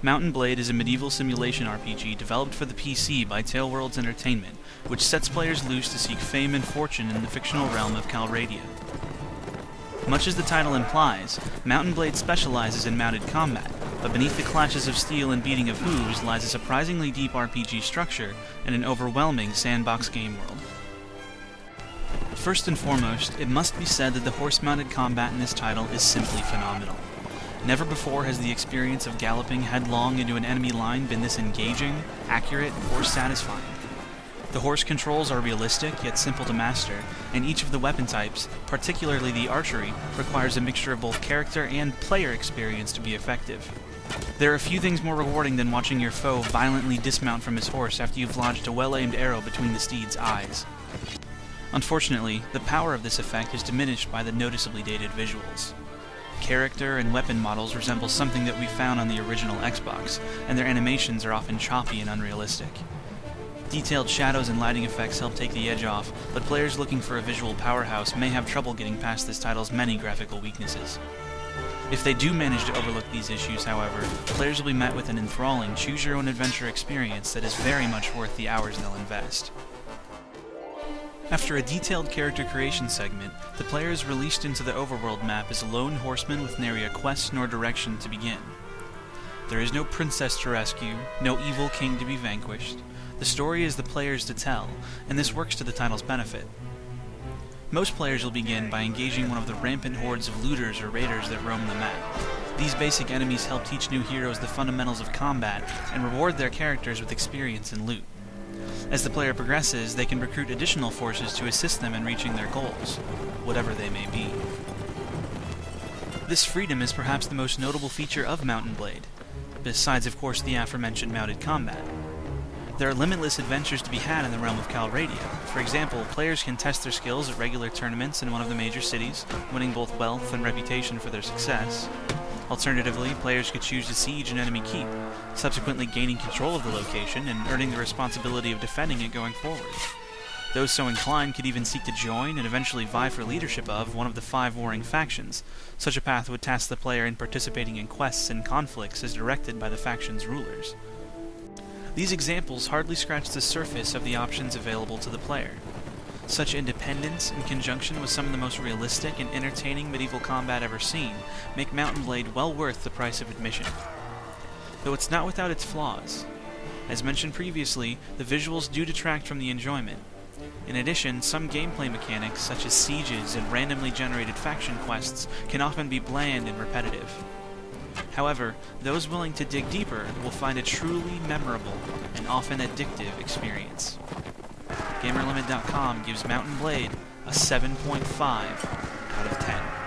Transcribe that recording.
Mount and Blade is a medieval simulation RPG developed for the PC by Taleworlds Entertainment, which sets players loose to seek fame and fortune in the fictional realm of Calradia. Much as the title implies, Mount and Blade specializes in mounted combat, but beneath the clashes of steel and beating of hooves lies a surprisingly deep RPG structure and an overwhelming sandbox game world. First and foremost, it must be said that the horse-mounted combat in this title is simply phenomenal. Never before has the experience of galloping headlong into an enemy line been this engaging, accurate, or satisfying. The horse controls are realistic, yet simple to master, and each of the weapon types, particularly the archery, requires a mixture of both character and player experience to be effective. There are few things more rewarding than watching your foe violently dismount from his horse after you've lodged a well-aimed arrow between the steed's eyes. Unfortunately, the power of this effect is diminished by the noticeably dated visuals. Character and weapon models resemble something that we found on the original Xbox, and their animations are often choppy and unrealistic. Detailed shadows and lighting effects help take the edge off, but players looking for a visual powerhouse may have trouble getting past this title's many graphical weaknesses. If they do manage to overlook these issues, however, players will be met with an enthralling choose-your-own-adventure experience that is very much worth the hours they'll invest. After a detailed character creation segment, the player is released into the overworld map as a lone horseman with nary a quest nor direction to begin. There is no princess to rescue, no evil king to be vanquished. The story is the player's to tell, and this works to the title's benefit. Most players will begin by engaging one of the rampant hordes of looters or raiders that roam the map. These basic enemies help teach new heroes the fundamentals of combat and reward their characters with experience and loot. As the player progresses, they can recruit additional forces to assist them in reaching their goals, whatever they may be. This freedom is perhaps the most notable feature of Mount and Blade, besides of course the aforementioned mounted combat. There are limitless adventures to be had in the realm of Calradia. For example, players can test their skills at regular tournaments in one of the major cities, winning both wealth and reputation for their success. Alternatively, players could choose to siege an enemy keep, subsequently gaining control of the location and earning the responsibility of defending it going forward. Those so inclined could even seek to join and eventually vie for leadership of one of the 5 warring factions. Such a path would task the player in participating in quests and conflicts as directed by the faction's rulers. These examples hardly scratch the surface of the options available to the player. Such independence, in conjunction with some of the most realistic and entertaining medieval combat ever seen, make Mount and Blade well worth the price of admission. Though it's not without its flaws. As mentioned previously, the visuals do detract from the enjoyment. In addition, some gameplay mechanics, such as sieges and randomly generated faction quests, can often be bland and repetitive. However, those willing to dig deeper will find a truly memorable and often addictive experience. GamerLimit.com gives Mount and Blade a 7.5 out of 10.